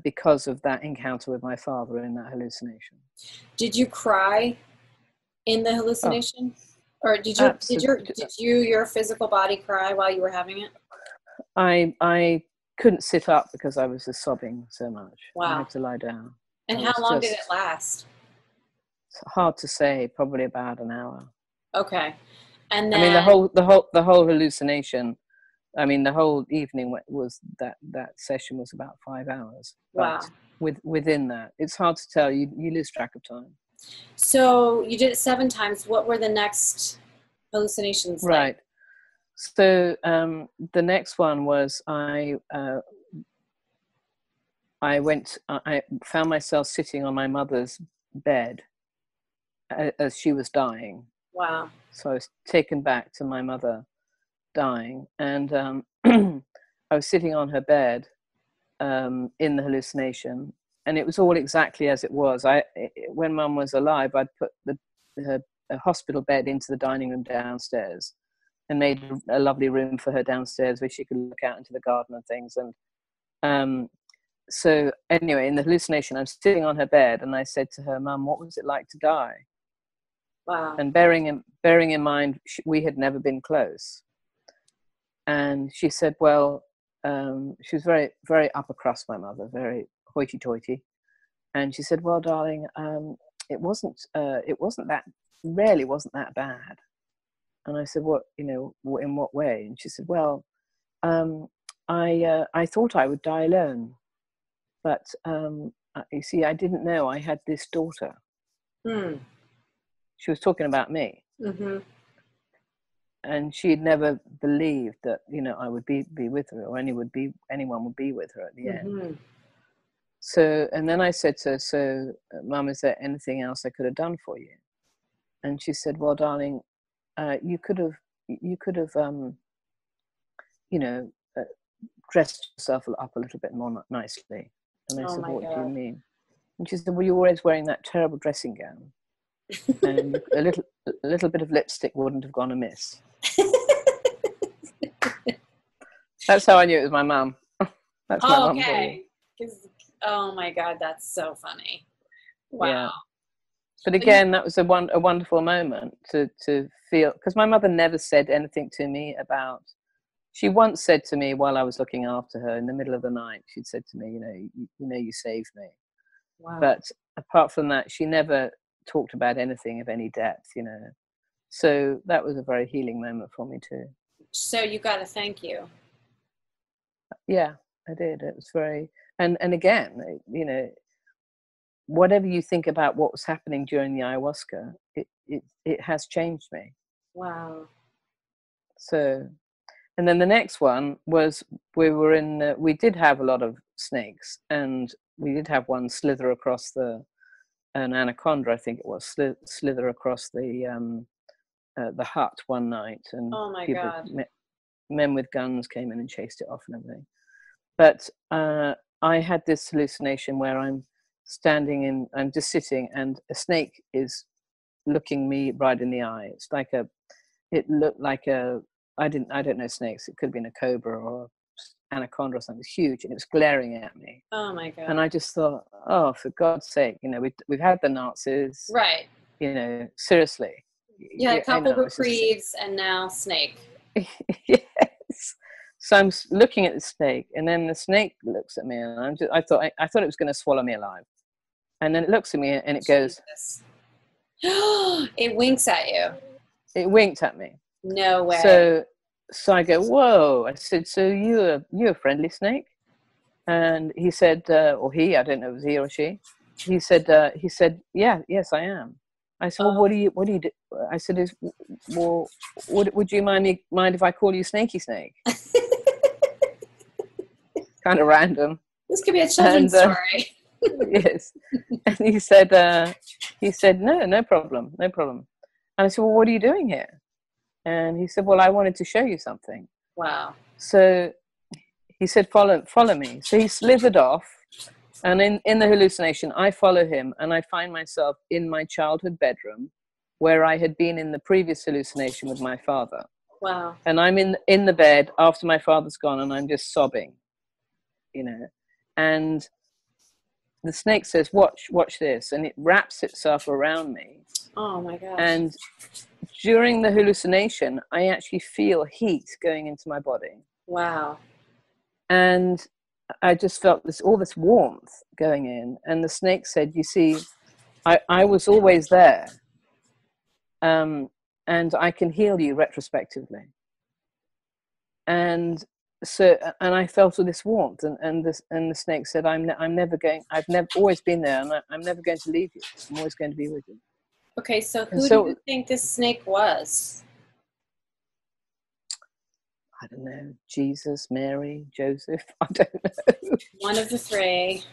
because of that encounter with my father in that hallucination. Did you cry in the hallucination? Or did your physical body cry while you were having it? I couldn't sit up because I was just sobbing so much. Wow. I had to lie down. And how long did it last? It's hard to say, probably about an hour. Okay. And then, I mean, the whole hallucination, I mean, the whole evening was that session was about 5 hours. Wow. But within that, it's hard to tell. You lose track of time. So you did it 7 times. What were the next hallucinations like? Right. So the next one was I found myself sitting on my mother's bed as she was dying. Wow. So I was taken back to my mother dying, and I was sitting on her bed in the hallucination, and it was all exactly as it was. When Mum was alive, I'd put her hospital bed into the dining room downstairs, and made a lovely room for her downstairs where she could look out into the garden and things. And so anyway, in the hallucination, I'm sitting on her bed, and I said to her, "Mum, what was it like to die?" Wow. And bearing in mind, we had never been close. And she said, well, she was very, very upper crust, my mother, very hoity-toity. And she said, well, darling, it really wasn't that bad. And I said, what, in what way? And she said, well, I thought I would die alone, but you see, I didn't know I had this daughter. She was talking about me. Mm-hmm. And she had never believed that, I would be with her, or anyone would be with her at the end. So, and then I said to her, so, Mum, is there anything else I could have done for you? And she said, well, darling, you could have, dressed yourself up a little bit more nicely. And I said, what do you mean? And she said, well, you're always wearing that terrible dressing gown. And a little bit of lipstick wouldn't have gone amiss. That's how I knew it was my mum. That's my mum for you. Oh my God, that's so funny. Wow. Yeah. But again, that was a wonderful moment to feel, because my mother never said anything to me about. She once said to me while I was looking after her in the middle of the night, she'd said to me, you saved me. Wow. But apart from that, she never talked about anything of any depth, So that was a very healing moment for me too. So you got to thank you. Yeah, I did. It was very, and again, whatever you think about what was happening during the ayahuasca, it has changed me. Wow. So, and then the next one was we did have a lot of snakes, and we did have one slither across an anaconda, I think it was, slither across the hut one night, and Oh my people, God. men with guns came in and chased it off and everything. But I had this hallucination where I'm just sitting, and a snake is looking me right in the eye. It's like it looked like I don't know snakes. It could have been a cobra or anaconda or something. It was huge, and it was glaring at me. Oh my God. And I just thought, oh, for God's sake, we've had the Nazis, right. Seriously. Yeah, a couple reprieves and now snake. Yes. So I'm looking at the snake, and then the snake looks at me, and I thought it was going to swallow me alive. And then it looks at me, and it goes. It winks at you. It winked at me. No way. So I go, whoa. I said, so you a friendly snake? And he said, or he, I don't know if it was he or she. He said, yeah, yes, I am. I said, well, what do you do? I said, well, would you mind if I call you Snakey Snake? Kind of random. This could be a children's story. Yes. And he said, no problem. And I said, well, what are you doing here? And he said, well, I wanted to show you something. Wow. So he said, follow me. So he slithered off. And in the hallucination, I follow him, and I find myself in my childhood bedroom where I had been in the previous hallucination with my father. Wow. And I'm in the bed after my father's gone, and I'm just sobbing, and the snake says, watch this. And it wraps itself around me. Oh my gosh. And during the hallucination, I actually feel heat going into my body. Wow. And I just felt all this warmth going in. And the snake said, you see, I was always there. And I can heal you retrospectively. And I felt all this warmth, and the snake said, I've never always been there, and I'm never going to leave you. I'm always going to be with you. Okay, so who do you think this snake was? I don't know. Jesus, Mary, Joseph. I don't know. One of the three.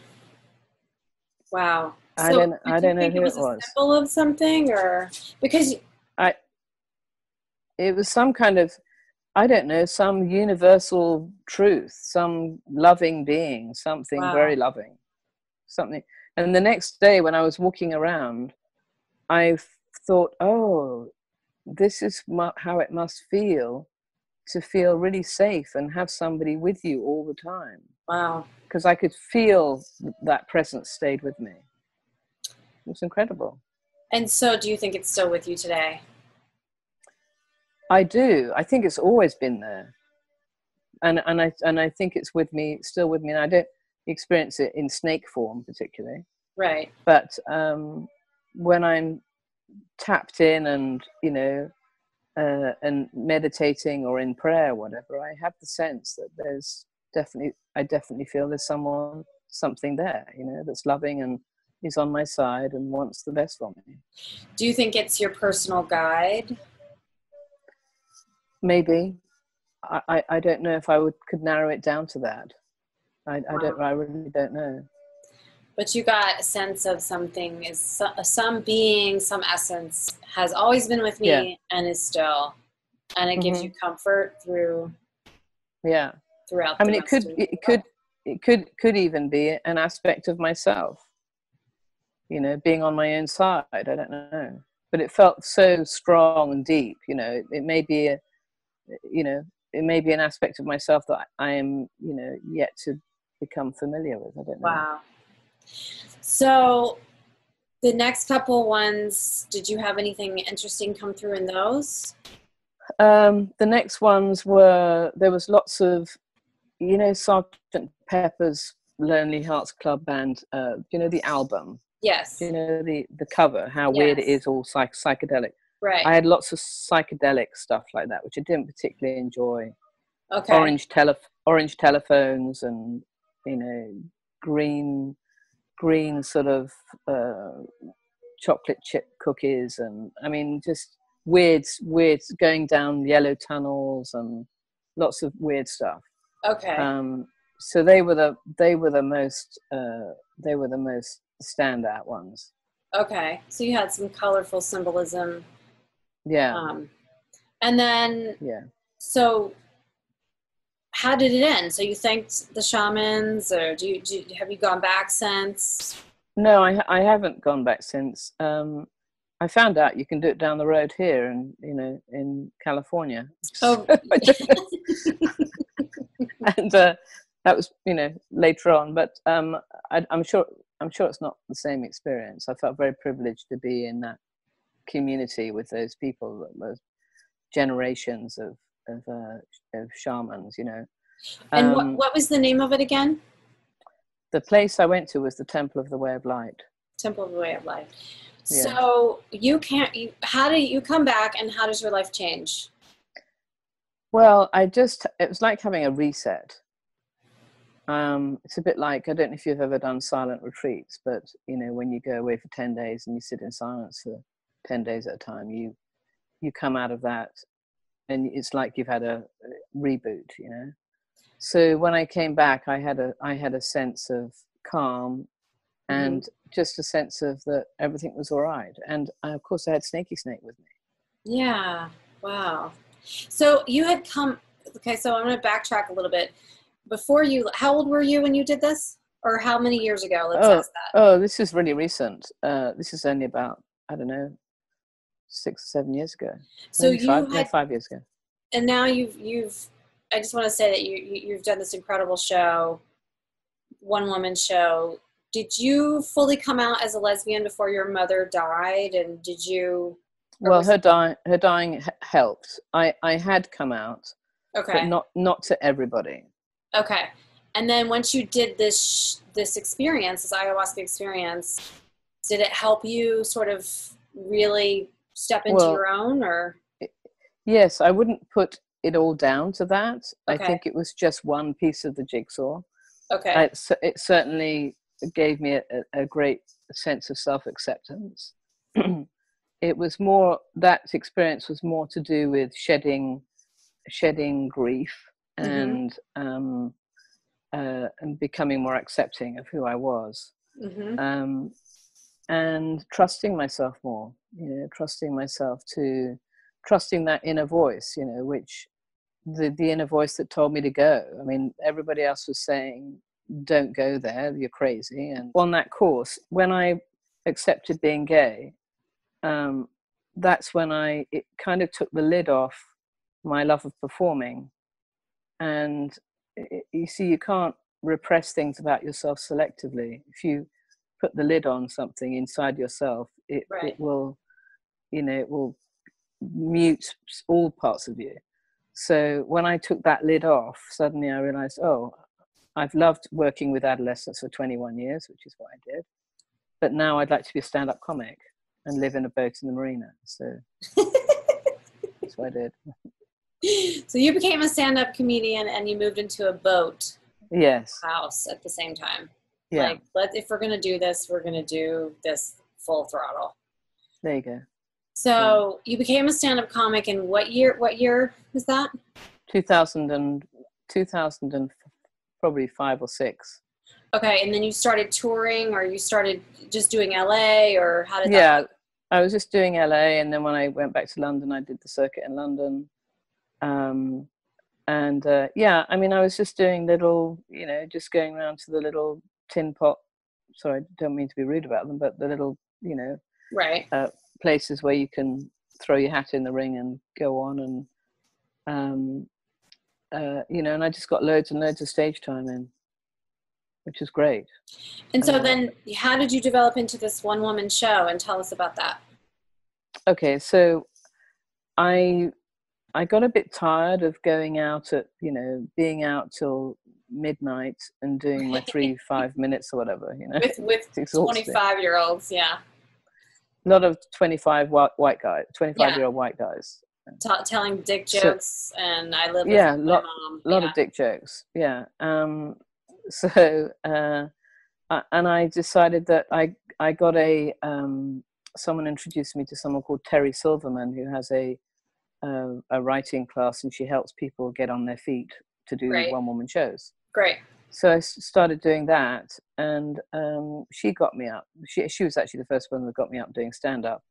Wow. I don't know who it was. A symbol of something, or because it was some kind of, I don't know, some universal truth, some loving being, something very loving, something. And the next day when I was walking around, I thought, oh, this is how it must feel to feel really safe and have somebody with you all the time. Wow. Because I could feel that presence stayed with me. It was incredible. And so do you think it's still with you today? I do. I think it's always been there. And I think it's still with me. And I don't experience it in snake form particularly. Right. But when I'm tapped in and, and meditating or in prayer or whatever, I have the sense that I definitely feel there's something there, that's loving and is on my side and wants the best for me. Do you think it's your personal guide? Maybe. I don't know if I could narrow it down to that. I really don't know. But you got a sense of something is some being, some essence has always been with me and is still, and it gives you comfort through. Yeah. Throughout. I mean, it could even be an aspect of myself. Being on my own side. I don't know, but it felt so strong and deep. It may be it may be an aspect of myself that I am, yet to become familiar with. I don't know. Wow. So the next couple ones, did you have anything interesting come through in those? The next ones there was lots of, Sergeant Pepper's Lonely Hearts Club Band, the album. Yes. The cover, how weird it is, all psychedelic. Right. I had lots of psychedelic stuff like that, which I didn't particularly enjoy. Okay. Orange telephones and, green sort of chocolate chip cookies, and I mean just weird going down yellow tunnels and lots of weird stuff. Okay. so they were the most standout ones. Okay, so you had some colorful symbolism. Yeah. And then, Yeah. So how did it end? So you thanked the shamans, or have you gone back since? No, I haven't gone back since. I found out you can do it down the road here, and in California. Oh, And that was later on, but I'm sure it's not the same experience. I felt very privileged to be in that community with those people, those generations of shamans. And what was the name of it again? The place I went to was the Temple of the Way of Light. Temple of the Way of Light. Yeah. So how do you come back, and how does your life change? Well, it was like having a reset. It's a bit like, I don't know if you've ever done silent retreats, but when you go away for 10 days and you sit in silence for 10 days at a time, you come out of that and it's like you've had a reboot. So when I came back, I had a sense of calm and just a sense of that everything was all right. And of course I had Snaky Snake with me. Yeah. Wow. So you had come, okay, so I'm going to backtrack a little bit. How old were you when you did this? Or how many years ago? Let's ask that. Oh, this is really recent. This is only about, I don't know, 6 or 7 years ago. So maybe 5 years ago. And now I just want to say that you've done this incredible show, one woman show. Did you fully come out as a lesbian before your mother died? And did you? Well, her dying helped. I had come out, okay, but not to everybody. Okay, and then once you did this experience, this ayahuasca experience, did it help you sort of really step into your own, or? Yes, I wouldn't put it all down to that. Okay. I think it was just one piece of the jigsaw. Okay. It certainly gave me a great sense of self-acceptance. It was more, that experience was more to do with shedding grief and becoming more accepting of who I was, and trusting myself more. Trusting that inner voice. Which the inner voice that told me to go. I mean, everybody else was saying, "Don't go there. You're crazy." And on that course, when I accepted being gay, that's when it kind of took the lid off my love of performing. And you see, you can't repress things about yourself selectively. If you put the lid on something inside yourself, it will mute all parts of you. So when I took that lid off, suddenly I realized, I've loved working with adolescents for 21 years, which is what I did. But now I'd like to be a stand-up comic and live in a boat in the marina. So that's what I did. So you became a stand-up comedian and you moved into a boat house at the same time. Yeah. Like, if we're going to do this, we're going to do this full throttle. There you go. So you became a stand-up comic in what year was that? 2000 and probably 5 or 6. Okay, and then you started touring, or you started just doing LA, or how did that work? I was just doing LA, and then when I went back to London, I did the circuit in London. I mean, I was just doing little, just going around to the little tin pot. Sorry, I don't mean to be rude about them, but the little, places where you can throw your hat in the ring and go on, and and I just got loads and loads of stage time in, which is great. And so then how did you develop into this one woman show, and tell us about that? Okay, so I got a bit tired of going out at, being out till midnight and doing my 5 minutes or whatever, with 25-year-olds. Yeah, a lot of 25-year-old white guys telling dick jokes, and I live with my mom. A lot of dick jokes. So and I decided that I got someone introduced me to someone called Terry Silverman, who has a writing class, and she helps people get on their feet to do one-woman shows. Great. So I started doing that, and she got me up. She was actually the first one that got me up doing stand-up.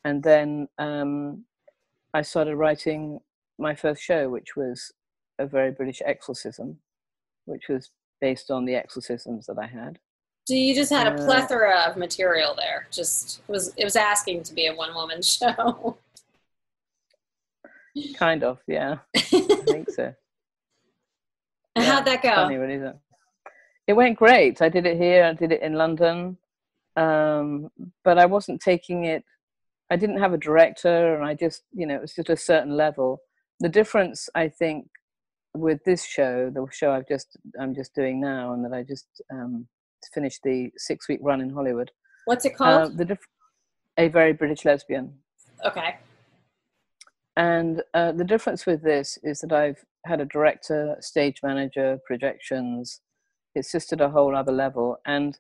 And then I started writing my first show, which was a Very British Exorcism, which was based on the exorcisms that I had. So you just had a plethora of material there. Just it was asking to be a one-woman show. Kind of, yeah. I think so. And how'd that go? Funny, really, isn't it? It went great. I did it here. I did it in London, but I wasn't taking it. I didn't have a director, and I just, it was just a certain level. The difference, I think, with this show, the show I'm just doing now, and that I just finished the 6-week run in Hollywood. What's it called? A Very British Lesbian. Okay. And the difference with this is that I've had a director, stage manager, projections. It's just at a whole other level, and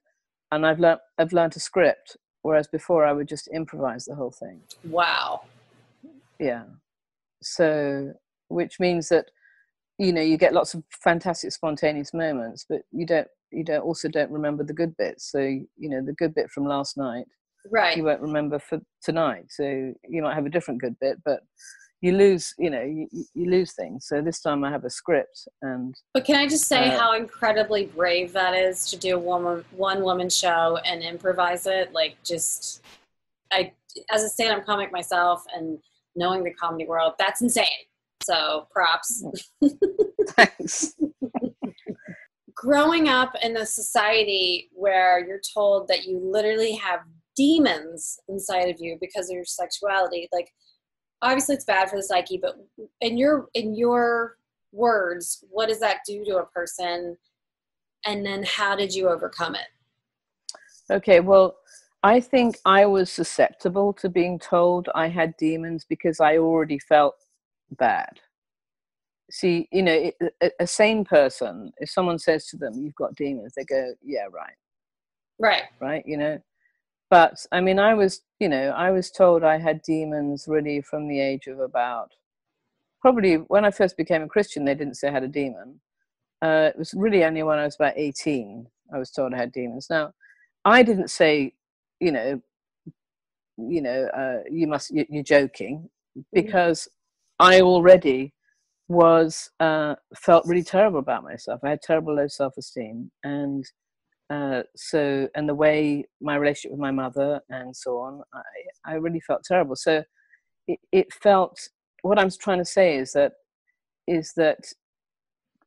I've learned a script, whereas before I would just improvise the whole thing. Wow. Yeah. So, which means that you get lots of fantastic spontaneous moments, but you don't remember the good bits. So the good bit from last night, right, you won't remember for tonight. So you might have a different good bit, but you lose, you lose things. So this time I have a script. But can I just say how incredibly brave that is to do a one woman show and improvise it? Like, as a stand-up comic myself and knowing the comedy world, that's insane. So props. Thanks. Growing up in a society where you're told that you literally have demons inside of you because of your sexuality, like, obviously it's bad for the psyche, but in your words, what does that do to a person? And then how did you overcome it? Okay, well, I think I was susceptible to being told I had demons because I already felt bad. See, a sane person, if someone says to them, "You've got demons," they go, "Yeah, right." Right. But I mean, I was told I had demons really from the age of about, probably when I first became a Christian, they didn't say I had a demon. It was really only when I was about 18 I was told I had demons. Now, I didn't say, you're joking, because I already felt really terrible about myself. I had terrible low self-esteem, and the way my relationship with my mother and so on, I really felt terrible. So it felt, what I'm trying to say is that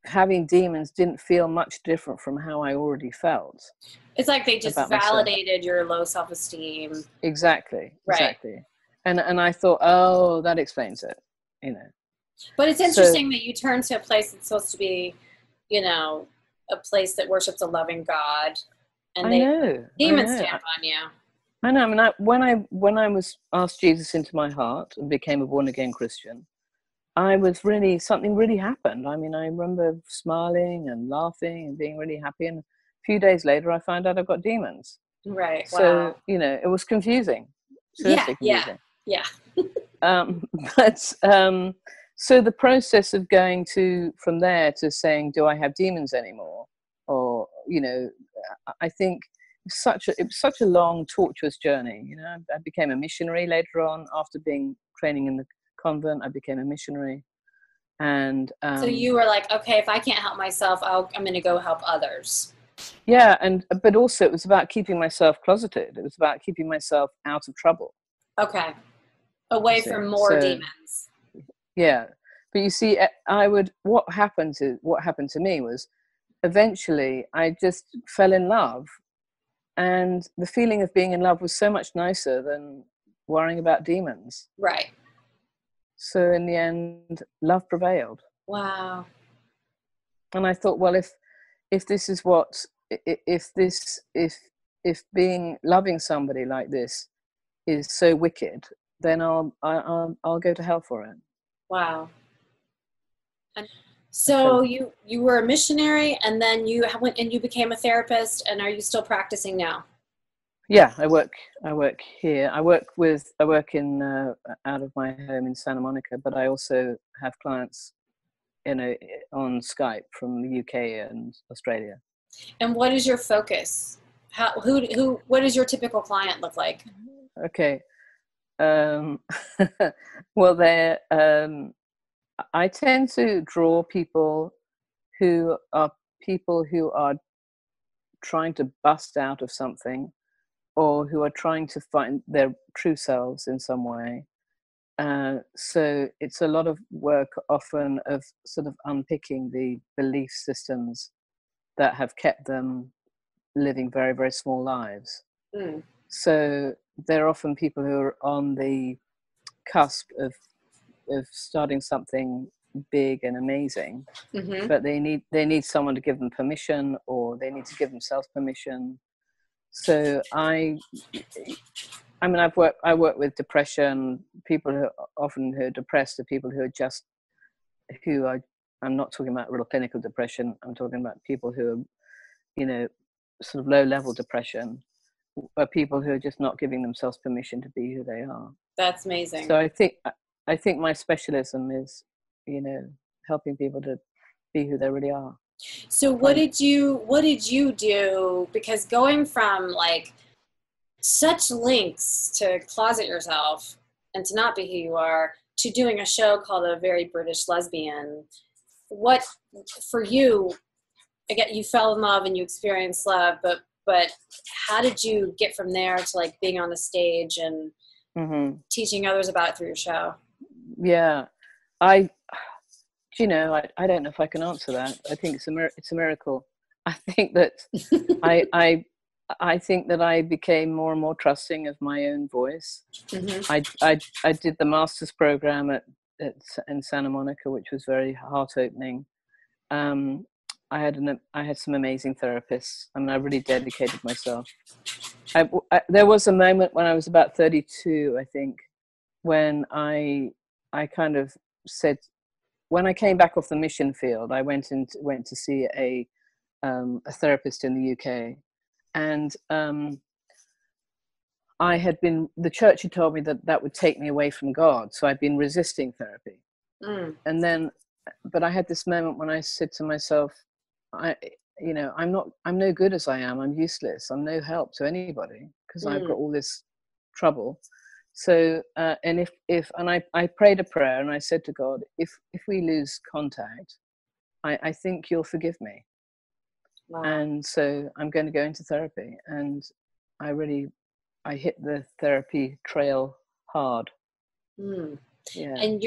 having demons didn't feel much different from how I already felt. It's like they just validated your low self-esteem. Exactly. Right. Exactly. And I thought, oh, that explains it, But it's interesting that you turn to a place that's supposed to be, a place that worships a loving God, and demons stamp on you. I know. I mean, when I was asked Jesus into my heart and became a born again Christian, I was something really happened. I mean, I remember smiling and laughing and being really happy, and a few days later, I found out I've got demons. Right. So it was confusing. Seriously confusing. Yeah. So the process of going from there to saying, do I have demons anymore? Or, I think it was such a long, tortuous journey. I became a missionary later on. After training in the convent, I became a missionary. And so you were like, okay, if I can't help myself, I'm going to go help others. Yeah. But also it was about keeping myself closeted. It was about keeping myself out of trouble. Okay. Away from more demons. Yeah, but you see, what happened to me was, eventually I just fell in love, and the feeling of being in love was so much nicer than worrying about demons. Right. So in the end, love prevailed. Wow. And I thought, well, if this is if loving somebody like this is so wicked, then I'll go to hell for it. Wow. So you were a missionary, and then you went and you became a therapist, and are you still practicing now? Yeah, I work here. I work in out of my home in Santa Monica, but I also have clients on Skype from the UK and Australia. And what is your focus? What does your typical client look like? Okay. Well, I tend to draw people who are trying to bust out of something, or who are trying to find their true selves in some way. So it's a lot of work often of sort of unpicking the belief systems that have kept them living very, very small lives. Mm. So they're often people who are on the cusp of starting something big and amazing, Mm-hmm. but they need someone to give them permission, or they need to give themselves permission. So I mean, I work with depression. People who are depressed are people who are I'm not talking about real clinical depression. I'm talking about people who are, sort of low level depression, are people who are just not giving themselves permission to be who they are. That's amazing. So I think my specialism is, helping people to be who they really are. So what did you do? Because going from like such links to closet yourself and to not be who you are, to doing a show called A Very British Lesbian, what for you, again, you fell in love and you experienced love, but how did you get from there to like being on the stage and teaching others about it through your show? Yeah, I don't know if I can answer that. I think it's a miracle. I think that I think that I became more and more trusting of my own voice. Mm-hmm. I did the master's program in Santa Monica, which was very heart opening. I had some amazing therapists. I mean, I really dedicated myself. There was a moment when I was about 32, I think, when I kind of said, when I came back off the mission field, I went to see a therapist in the UK, and the church had told me that would take me away from God, so I'd been resisting therapy. And then, but I had this moment when I said to myself, I'm no good as I am. I'm useless. I'm no help to anybody because I've got all this trouble. So, and I prayed a prayer and I said to God, if we lose contact, I think you'll forgive me. Wow. And so I'm going to go into therapy, and I hit the therapy trail hard. Yeah. And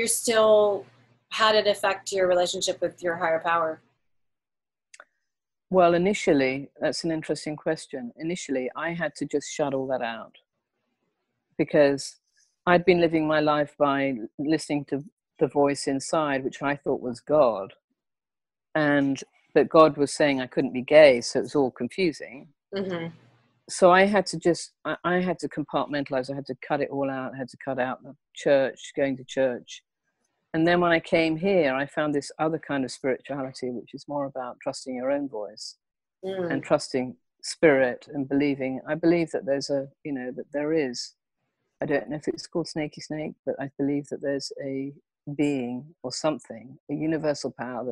how did it affect your relationship with your higher power? Well, initially, that's an interesting question. Initially, I had to just shut all that out, because I'd been living my life by listening to the voice inside, which I thought was God. But God was saying I couldn't be gay, so it was all confusing. Mm-hmm. So I had to compartmentalize. I had to cut it all out. I had to cut out the church, going to church. And then when I came here, I found this other kind of spirituality, which is more about trusting your own voice and trusting spirit and believing. I believe that that there is, I don't know if it's called snaky snake, but I believe that there's a being or something, a universal power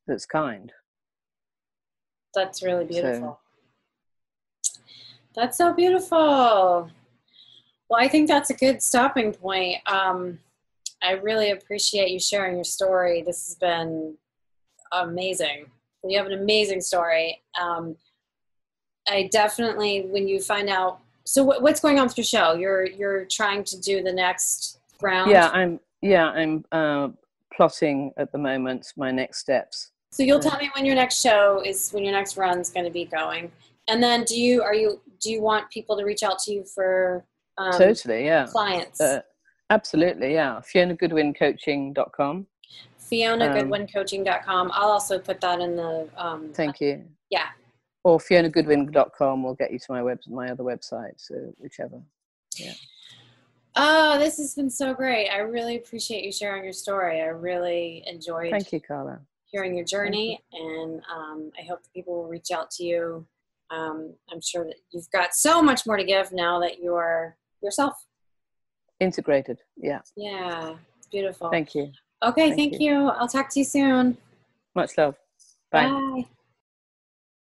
that's kind. That's really beautiful. That's so beautiful. Well, I think that's a good stopping point. I really appreciate you sharing your story. This has been amazing. You have an amazing story. I definitely, when you find out, so what's going on with your show? You're trying to do the next round? I'm plotting at the moment my next steps. So you'll tell me when your next run's going to be going. And then do you want people to reach out to you for totally, yeah, clients? Absolutely, yeah. FionaGoodwinCoaching.com. FionaGoodwinCoaching.com. I'll also put that in the thank you. Yeah. Or FionaGoodwin.com will get you to my other website, so whichever. Yeah. Oh, this has been so great. I really appreciate you sharing your story. I really enjoyed Thank you, Carla. Hearing your journey, and I hope that people will reach out to you. I'm sure that you've got so much more to give now that you're yourself. Integrated, yeah. Yeah, it's beautiful. Thank you. Okay, thank you. I'll talk to you soon. Much love. Bye. Bye.